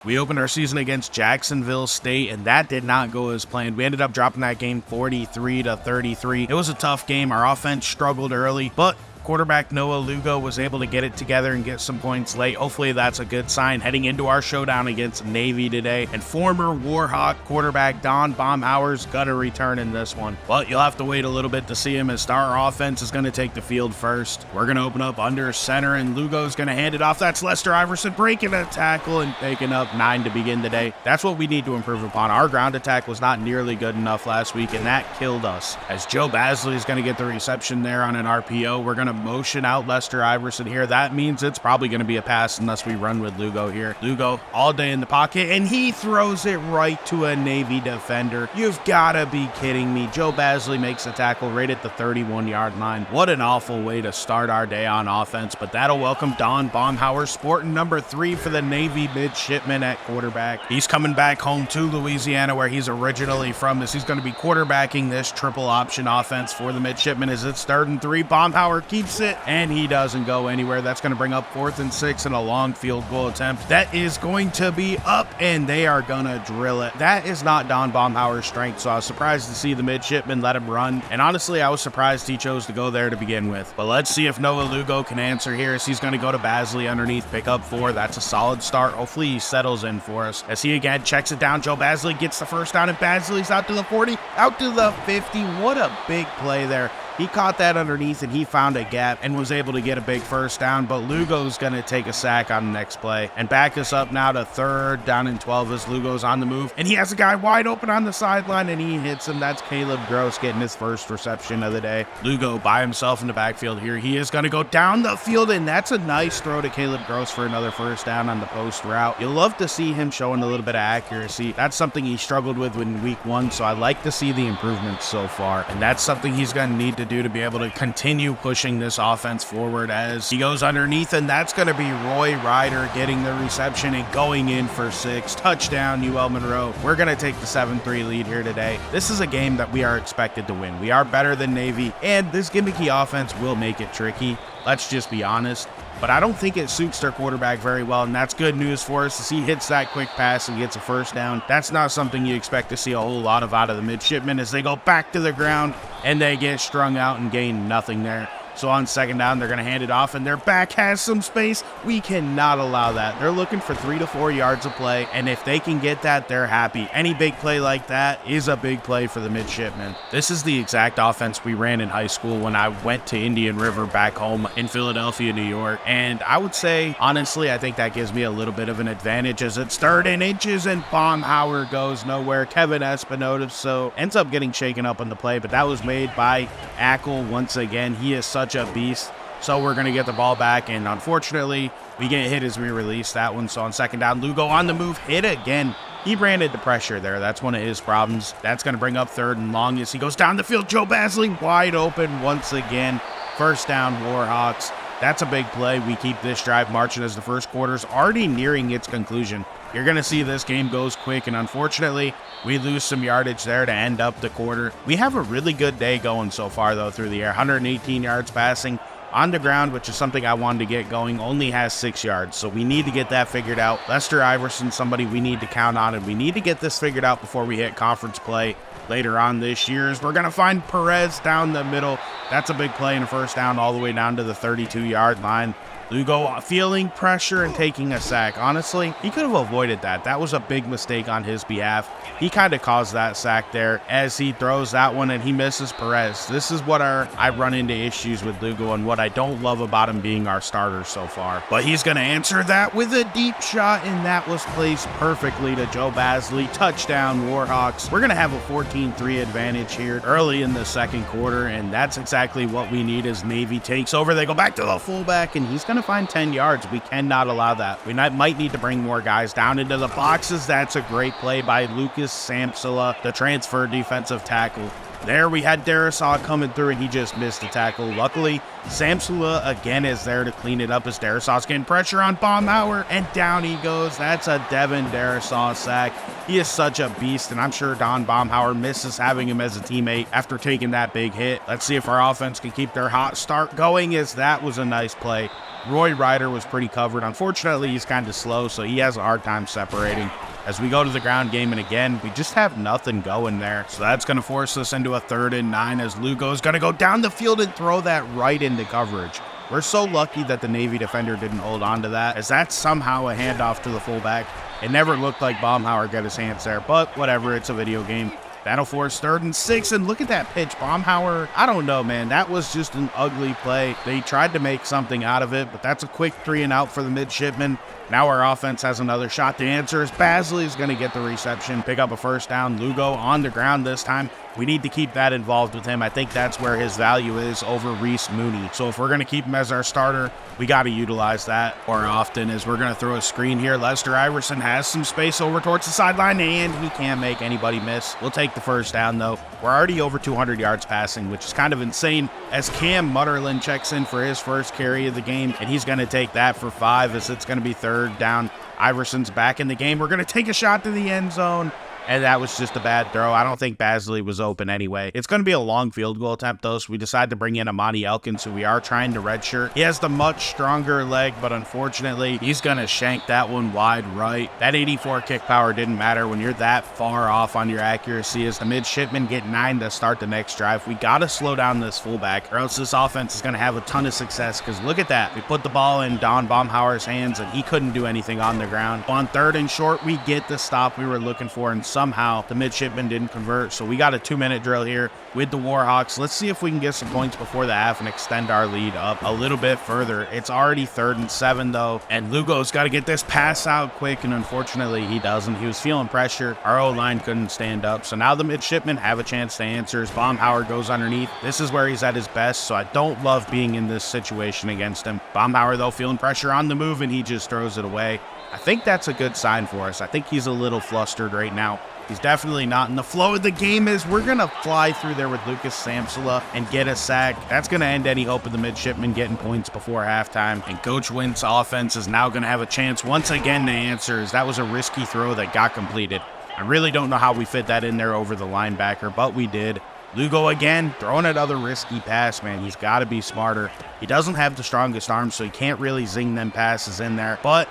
We opened our season against Jacksonville State, and that did not go as planned. We ended up dropping that game 43-33. It was a tough game. Our offense struggled early, but quarterback Noah Lugo was able to get it together and get some points late. Hopefully that's a good sign heading into our showdown against Navy today. And former Warhawk quarterback Don Baumhauer's gonna return in this one. But you'll have to wait a little bit to see him, as our offense is gonna take the field first. We're gonna open up under center, and Lugo's gonna hand it off. That's Lester Iverson breaking a tackle and taking up 9 to begin the day. That's what we need to improve upon. Our ground attack was not nearly good enough last week, and that killed us. As Joe Basley is gonna get the reception there on an RPO, we're gonna motion out Lester Iverson here. That means it's probably going to be a pass unless we run with Lugo here. Lugo all day in the pocket, and he throws it right to a Navy defender. You've got to be kidding me. Joe Basley makes a tackle right at the 31-yard line. What an awful way to start our day on offense, but that'll welcome Don Baumhauer, sporting number 3 for the Navy midshipman at quarterback. He's coming back home to Louisiana, where he's originally from, as he's going to be quarterbacking this triple option offense for the midshipman. As it's 3rd and 3, Baumhauer keeps it, and he doesn't go anywhere. That's going to bring up 4th and 6 and a long field goal attempt. That is going to be up, and they are going to drill it. That is not Don Baumhauer's strength, so I was surprised to see the midshipman let him run, and honestly, I was surprised he chose to go there to begin with. But let's see if Noah Lugo can answer here, as he's going to go to Basley underneath, pick up 4. That's a solid start. Hopefully he settles in for us, as he again checks it down. Joe Basley gets the first down, and Basley's out to the 40, out to the 50. What a big play there. He caught that underneath, and he found a gap and was able to get a big first down, but Lugo's going to take a sack on the next play and back us up now to 3rd down and 12 as Lugo's on the move, and he has a guy wide open on the sideline, and he hits him. That's Caleb Gross getting his first reception of the day. Lugo by himself in the backfield here. He is going to go down the field, and that's a nice throw to Caleb Gross for another first down on the post route. You'll love to see him showing a little bit of accuracy. That's something he struggled with in week 1, so I like to see the improvements so far, and that's something he's going to need to do to be able to continue pushing this offense forward, as he goes underneath, and that's going to be Roy Ryder getting the reception and going in for 6. Touchdown UL-Monroe. We're going to take the 7-3 lead here today. This is a game that we are expected to win. We are better than Navy, and this gimmicky offense will make it tricky. Let's just be honest. But I don't think it suits their quarterback very well, and that's good news for us, as he hits that quick pass and gets a first down. That's not something you expect to see a whole lot of out of the midshipmen, as they go back to the ground and they get strung out and gain nothing there. So on 2nd down, they're going to hand it off, and their back has some space. We cannot allow that. They're looking for 3 to 4 yards of play, and if they can get that, they're happy. Any big play like that is a big play for the midshipmen. This is the exact offense we ran in high school when I went to Indian River back home in Philadelphia, New York, and I would say, honestly, I think that gives me a little bit of an advantage, as it's 3rd and inches, and Baumhauer goes nowhere. Kevin Espinosa ends up getting shaken up on the play, but that was made by Ackle once again. He is such a beast. So we're going to get the ball back, and unfortunately we get hit as we release that one. So on 2nd down, Lugo on the move, hit again. He ran into pressure there. That's one of his problems. That's going to bring up 3rd and long as he goes down the field. Joe Basley wide open once again. First down Warhawks. That's a big play. We keep this drive marching as the first quarter's already nearing its conclusion. You're going to see this game goes quick, and unfortunately, we lose some yardage there to end up the quarter. We have a really good day going so far, though, through the air. 118 yards passing. On the ground, which is something I wanted to get going, only has 6 yards, so we need to get that figured out. Lester Iverson, somebody we need to count on, and we need to get this figured out before we hit conference play later on this year, as we're going to find Perez down the middle. That's a big play and a first down all the way down to the 32-yard line. Lugo feeling pressure and taking a sack. Honestly, he could have avoided that. That was a big mistake on his behalf. He kind of caused that sack there as he throws that one and he misses Perez. This is what I run into issues with Lugo, and what I don't love about him being our starter so far. But he's going to answer that with a deep shot, and that was placed perfectly to Joe Basley. Touchdown Warhawks. We're going to have a 14-3 advantage here early in the 2nd quarter, and that's exactly what we need as Navy takes over. They go back to the fullback, and he's going to find 10 yards. We cannot allow that. We might need to bring more guys down into the boxes. That's a great play by Lucas Samsula, the transfer defensive tackle. There we had Darisaw coming through, and he just missed the tackle. Luckily, Samsula again is there to clean it up as Darisaw's getting pressure on Baumhauer, and down he goes. That's a Devin Darisaw sack. He is such a beast, and I'm sure Don Baumhauer misses having him as a teammate after taking that big hit. Let's see if our offense can keep their hot start going, as that was a nice play. Roy Ryder was pretty covered. Unfortunately, he's kind of slow, so he has a hard time separating. As we go to the ground game, and again, we just have nothing going there. So that's going to force us into a 3rd and 9 as Lugo's going to go down the field and throw that right into coverage. We're so lucky that the Navy defender didn't hold on to that, as that's somehow a handoff to the fullback. It never looked like Baumhauer got his hands there, but whatever, it's a video game. That'll force 3rd and 6, and look at that pitch. Baumhauer, I don't know, man. That was just an ugly play. They tried to make something out of it, but that's a quick 3 and out for the midshipmen. Now our offense has another shot. The answer is Basley's going to get the reception, pick up a 1st down. Lugo on the ground this time. We need to keep that involved with him. I think that's where his value is over Reese Mooney. So if we're going to keep him as our starter, we got to utilize that more often, as we're going to throw a screen here. Lester Iverson has some space over towards the sideline, and he can't make anybody miss. We'll take the 1st down, though. We're already over 200 yards passing, which is kind of insane, as Cam Mutterlin checks in for his 1st carry of the game, and he's going to take that for 5, as it's going to be 3rd down. Iverson's back in the game. We're going to take a shot to the end zone. And that was just a bad throw. I don't think Basley was open anyway. It's going to be a long field goal attempt, though, so we decide to bring in Amani Elkins, who we are trying to redshirt. He has the much stronger leg, but unfortunately, he's going to shank that one wide right. That 84 kick power didn't matter when you're that far off on your accuracy, as the midshipmen get 9 to start the next drive. We got to slow down this fullback, or else this offense is going to have a ton of success, because look at that. We put the ball in Don Baumhauer's hands, and he couldn't do anything on the ground. On 3rd and short, we get the stop we were looking for, and somehow the midshipmen didn't convert. So we got a 2-minute drill here with the Warhawks. Let's see if we can get some points before the half and extend our lead up a little bit further. It's already 3rd and 7 though, and Lugo's got to get this pass out quick, and unfortunately he doesn't. He was feeling pressure. Our O-line couldn't stand up, so now the midshipmen have a chance to answer as Baumhauer goes underneath. This is where he's at his best, so I don't love being in this situation against him. Baumhauer though feeling pressure on the move, and he just throws it away. I think that's a good sign for us. I think he's a little flustered right now. He's definitely not in the flow of the game, as we're going to fly through there with Lucas Samsula and get a sack. That's going to end any hope of the midshipmen getting points before halftime. And Coach Wint's offense is now going to have a chance once again to answer, as that was a risky throw that got completed. I really don't know how we fit that in there over the linebacker, but we did. Lugo again, throwing another risky pass, man. He's got to be smarter. He doesn't have the strongest arm, so he can't really zing them passes in there. But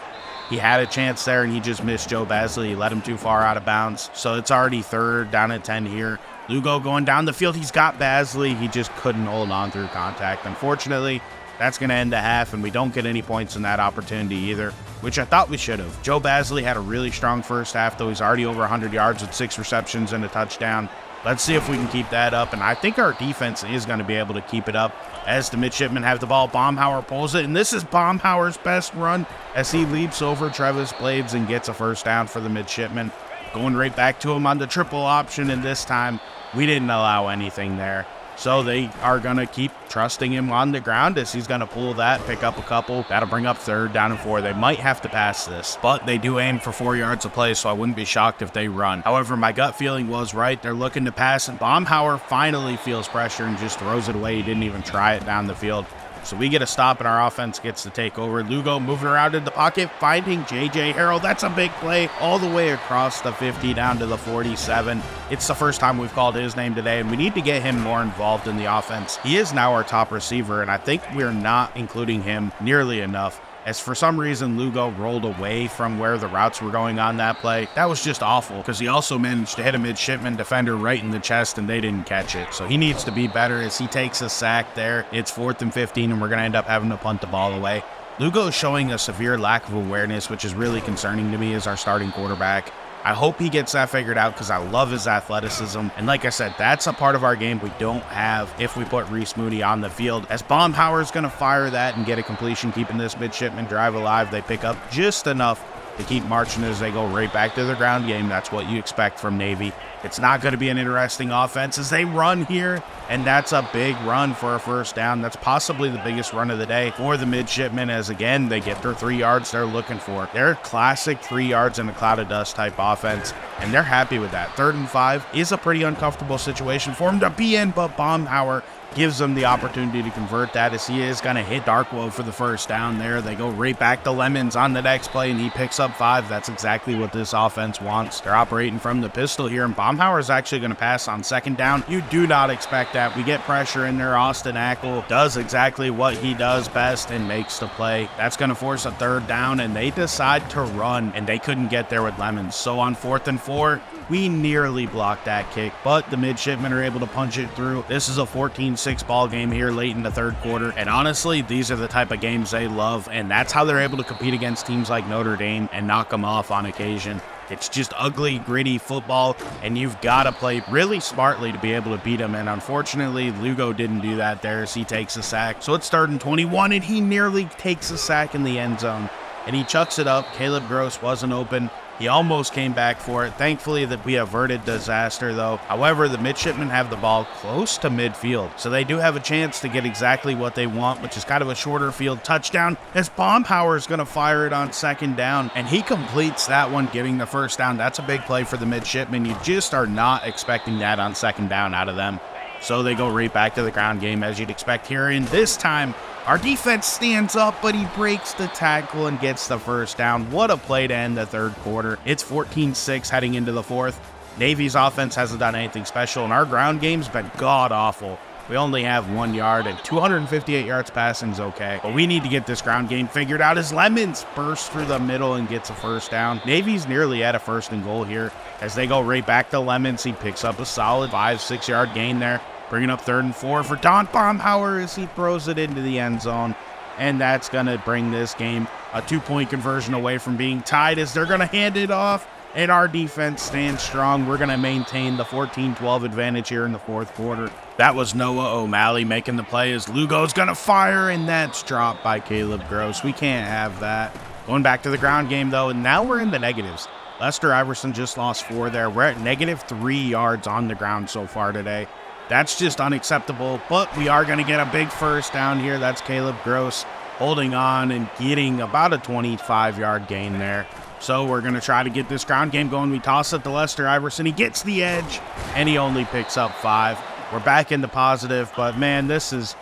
he had a chance there, and he just missed Joe Basley. He let him too far out of bounds. So it's already 3rd down at 10 here. Lugo going down the field. He's got Basley. He just couldn't hold on through contact. Unfortunately, that's going to end the half, and we don't get any points in that opportunity either, which I thought we should have. Joe Basley had a really strong first half, though. He's already over 100 yards with 6 receptions and a touchdown. Let's see if we can keep that up, and I think our defense is going to be able to keep it up as the midshipmen have the ball. Baumhauer pulls it, and this is Baumhauer's best run as he leaps over Travis Blades and gets a 1st down for the midshipmen. Going right back to him on the triple option, and this time we didn't allow anything there. So they are going to keep trusting him on the ground as he's going to pull that, pick up a couple. That'll bring up 3rd down and 4. They might have to pass this, but they do aim for 4 yards of play, so I wouldn't be shocked if they run. However, my gut feeling was right. They're looking to pass, and Baumhauer finally feels pressure and just throws it away. He didn't even try it down the field. So we get a stop, and our offense gets to take over. Lugo moving around in the pocket, finding J.J. Harrell. That's a big play all the way across the 50 down to the 47. It's the first time we've called his name today, and we need to get him more involved in the offense. He is now our top receiver, and I think we're not including him nearly enough, as for some reason Lugo rolled away from where the routes were going on that play. That was just awful, because he also managed to hit a midshipman defender right in the chest, and they didn't catch it. So he needs to be better as he takes a sack there. It's 4th and 15, and we're going to end up having to punt the ball away. Lugo is showing a severe lack of awareness, which is really concerning to me as our starting quarterback. I hope he gets that figured out, because I love his athleticism. And like I said, that's a part of our game we don't have if we put Reese Mooney on the field. As Baumhauer's going to fire that and get a completion, keeping this midshipman drive alive. They pick up just enough to keep marching as they go right back to the ground game. That's what you expect from Navy. It's not going to be an interesting offense as they run here, and that's a big run for a 1st down. That's possibly the biggest run of the day for the midshipmen, as again, they get their 3 yards they're looking for. They're classic 3 yards in a cloud of dust type offense, and they're happy with that. 3rd and 5 is a pretty uncomfortable situation for them to be in, but Baumhauer gives them the opportunity to convert that, as he is going to hit Darkwoe for the 1st down there. They go right back to Lemons on the next play, and he picks up up 5. That's exactly what this offense wants. They're operating from the pistol here, and Baumhauer is actually going to pass on second down. You do not expect that. We get pressure in there. Austin Ackle does exactly what he does best and makes the play. That's going to force a third down, and they decide to run, and they couldn't get there with Lemons. So on 4th and 4, we nearly blocked that kick, but the midshipmen are able to punch it through. This is a 14-6 ball game here late in the third quarter, and honestly, these are the type of games they love, and that's how they're able to compete against teams like Notre Dame and knock them off on occasion. It's just ugly, gritty football, and you've got to play really smartly to be able to beat them, and unfortunately, Lugo didn't do that there as he takes a sack. So it's 3rd and 21, and he nearly takes a sack in the end zone, and he chucks it up. Caleb Gross wasn't open. He almost came back for it. Thankfully that we averted disaster though. However, the midshipmen have the ball close to midfield, so they do have a chance to get exactly what they want, which is kind of a shorter field touchdown, as Baumhauer is going to fire it on 2nd down, and he completes that one, getting the 1st down. That's a big play for the midshipmen. You just are not expecting that on 2nd down out of them. So they go right back to the ground game as you'd expect here, and this time our defense stands up, but he breaks the tackle and gets the 1st down. What a play to end the third quarter. It's 14-6 heading into the 4th. Navy's offense hasn't done anything special, and our ground game's been god-awful. We only have 1 yard, and 258 yards passing is okay. But we need to get this ground game figured out as Lemons bursts through the middle and gets a 1st down. Navy's nearly at a 1st and goal here as they go right back to Lemons. He picks up a solid 5-6 yard gain there, bringing up 3rd and 4 for Don Baumhauer as he throws it into the end zone. And that's going to bring this game a 2-point conversion away from being tied as they're going to hand it off. And our defense stands strong. We're going to maintain the 14-12 advantage here in the 4th quarter. That was Noah O'Malley making the play as Lugo's going to fire, and that's dropped by Caleb Gross. We can't have that. Going back to the ground game, though, and now we're in the negatives. Lester Iverson just lost 4 there. We're at -3 yards on the ground so far today. That's just unacceptable, but we are going to get a big 1st down here. That's Caleb Gross holding on and getting about a 25-yard gain there. So we're going to try to get this ground game going. We toss it to Lester Iverson. He gets the edge, and he only picks up 5. We're back in the positive, but man, this has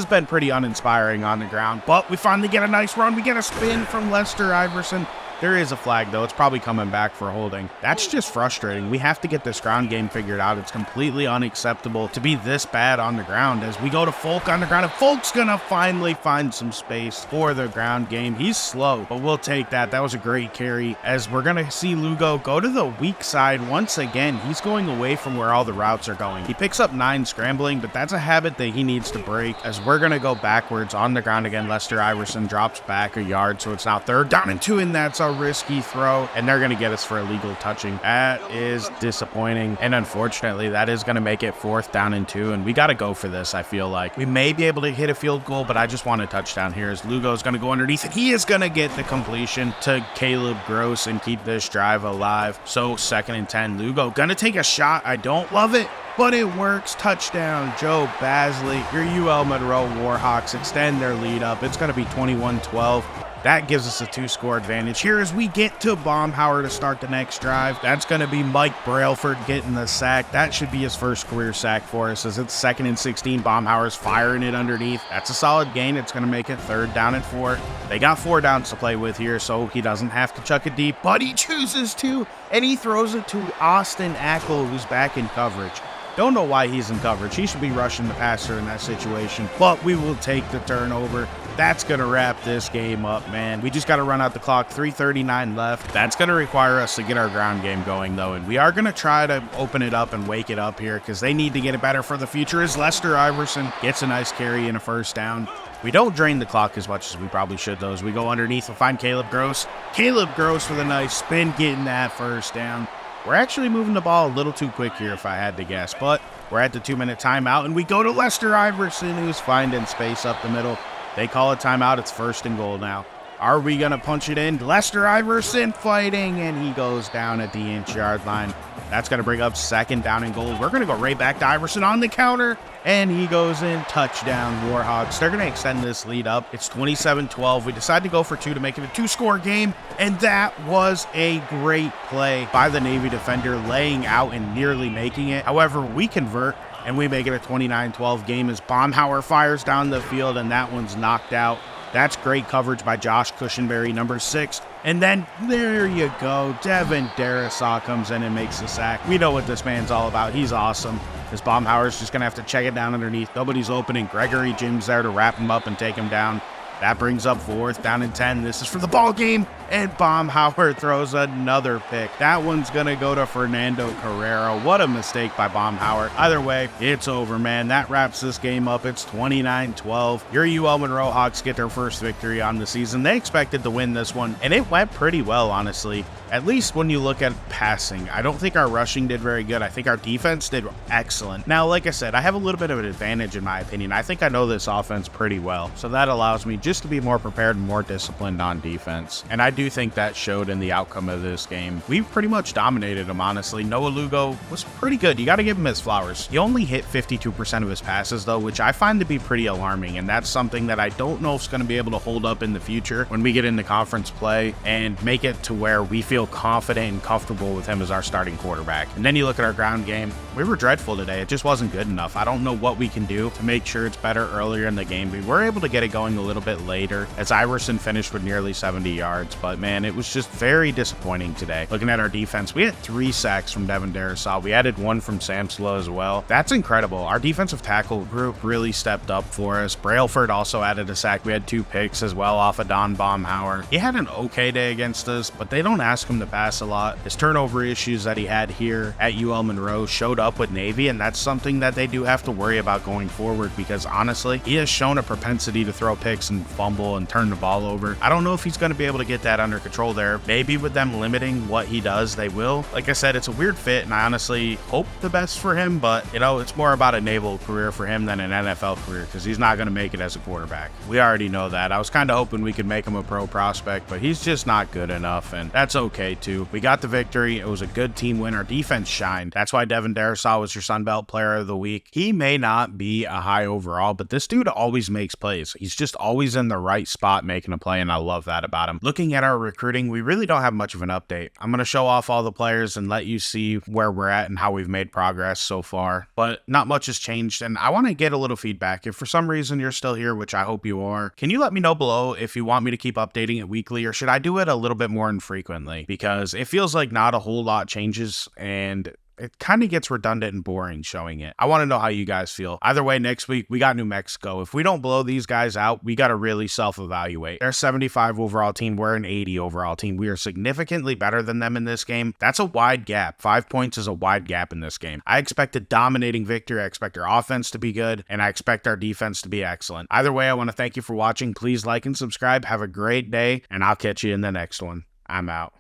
been pretty uninspiring on the ground. But we finally get a nice run. We get a spin from Lester Iverson. There is a flag, though. It's probably coming back for holding. That's just frustrating. We have to get this ground game figured out. It's completely unacceptable to be this bad on the ground as we go to Folk on the ground. And Folk's going to finally find some space for the ground game. He's slow, but we'll take that. That was a great carry as we're going to see Lugo go to the weak side once again. He's going away from where all the routes are going. He picks up 9 scrambling, but that's a habit that he needs to break as we're going to go backwards on the ground again. Lester Iverson drops back a yard, so it's now 3rd down and 2, and that's a risky throw, and they're going to get us for illegal touching. That is disappointing, and unfortunately that is going to make it 4th down and 2, and we got to go for this. I feel like we may be able to hit a field goal, but I just want a touchdown here as Lugo's going to go underneath it. He is going to get the completion to Caleb Gross and keep this drive alive. So 2nd and 10, Lugo going to take a shot. I don't love it, but it works. Touchdown, Joe Basley. Your UL-Monroe Warhawks extend their lead up. It's going to be 21-12. That gives us a 2-score advantage here as we get to Baumhauer to start the next drive. That's going to be Mike Brailford getting the sack. That should be his 1st career sack for us as it's 2nd and 16. Baumhauer's firing it underneath. That's a solid gain. It's going to make it 3rd down and 4. They got 4 downs to play with here, so he doesn't have to chuck it deep, but he chooses to, and he throws it to Austin Ackle, who's back in coverage. Don't know why he's in coverage. He should be rushing the passer in that situation, but we will take the turnover. That's going to wrap this game up, man. We just got to run out the clock. 3:39 left. That's going to require us to get our ground game going, though, and we are going to try to open it up and wake it up here because they need to get it better for the future as Lester Iverson gets a nice carry and a 1st down. We don't drain the clock as much as we probably should, though, as we go underneath and find Caleb Gross. Caleb Gross with a nice spin, getting that 1st down. We're actually moving the ball a little too quick here if I had to guess, but we're at the 2-minute timeout, and we go to Lester Iverson, who's finding space up the middle. They call a timeout. It's 1st and goal now. Are we going to punch it in? Lester Iverson fighting, and he goes down at the inch-yard line. That's going to bring up 2nd down and goal. We're going to go right back to Iverson on the counter, and he goes in. Touchdown, Warhawks. They're going to extend this lead up. It's 27-12. We decide to go for 2 to make it a 2-score game, and that was a great play by the Navy defender, laying out and nearly making it. However, we convert, and we make it a 29-12 game as Baumhauer fires down the field, and that one's knocked out. That's great coverage by Josh Cushenberry, number 6, And then there you go. Devin Darisaw comes in and makes the sack. We know what this man's all about. He's awesome. This Baumhauer's just going to have to check it down underneath. Nobody's opening. Gregory Jim's there to wrap him up and take him down. That brings up 4th down and 10. This is for the ball game. And Baumhauer throws another pick. That one's going to go to Fernando Carrero. What a mistake by Baumhauer. Either way, it's over, man. That wraps this game up. It's 29-12. Your UL-Monroe Hawks get their first victory on the season. They expected to win this one, and it went pretty well, honestly. At least when you look at passing. I don't think our rushing did very good. I think our defense did excellent. Now, like I said, I have a little bit of an advantage in my opinion. I think I know this offense pretty well, so that allows me just to be more prepared and more disciplined on defense. And I do think that showed in the outcome of this game. We pretty much dominated him, honestly. Noah Lugo was pretty good. You got to give him his flowers. He only hit 52% of his passes, though, which I find to be pretty alarming, and that's something that I don't know if it's going to be able to hold up in the future when we get into conference play and make it to where we feel confident and comfortable with him as our starting quarterback. And then you look at our ground game. We were dreadful today. It just wasn't good enough. I don't know what we can do to make sure it's better earlier in the game. We were able to get it going a little bit later as Iverson finished with nearly 70 yards, but man, it was just very disappointing today. Looking at our defense, we had 3 sacks from Devin Darisaw. We added 1 from Samsela as well. That's incredible. Our defensive tackle group really stepped up for us. Brailford also added a sack. We had 2 picks as well off of Don Baumhauer. He had an okay day against us, but they don't ask him to pass a lot. His turnover issues that he had here at UL-Monroe showed up with Navy, and that's something that they do have to worry about going forward because honestly, he has shown a propensity to throw picks and fumble and turn the ball over. I don't know if he's going to be able to get that under control there. Maybe with them limiting what he does, they will. Like I said, it's a weird fit, and I honestly hope the best for him, but you know, it's more about a naval career for him than an NFL career because he's not going to make it as a quarterback. We already know that. I was kind of hoping we could make him a pro prospect, but he's just not good enough, and that's okay too. We got the victory. It was a good team win. Our defense shined. That's why Devin Darisaw was your Sun Belt Player of the Week. He may not be a high overall, but this dude always makes plays. He's just always in the right spot making a play, and I love that about him. Looking at our recruiting, we really don't have much of an update. I'm going to show off all the players and let you see where we're at and how we've made progress so far, but not much has changed, and I want to get a little feedback. If for some reason you're still here, which I hope you are, can you let me know below if you want me to keep updating it weekly, or should I do it a little bit more infrequently? Because it feels like not a whole lot changes, and it kind of gets redundant and boring showing it. I want to know how you guys feel. Either way, next week, we got New Mexico. If we don't blow these guys out, we got to really self-evaluate. They're a 75 overall team. We're an 80 overall team. We are significantly better than them in this game. That's a wide gap. 5 points is a wide gap in this game. I expect a dominating victory. I expect our offense to be good, and I expect our defense to be excellent. Either way, I want to thank you for watching. Please like and subscribe. Have a great day, and I'll catch you in the next one. I'm out.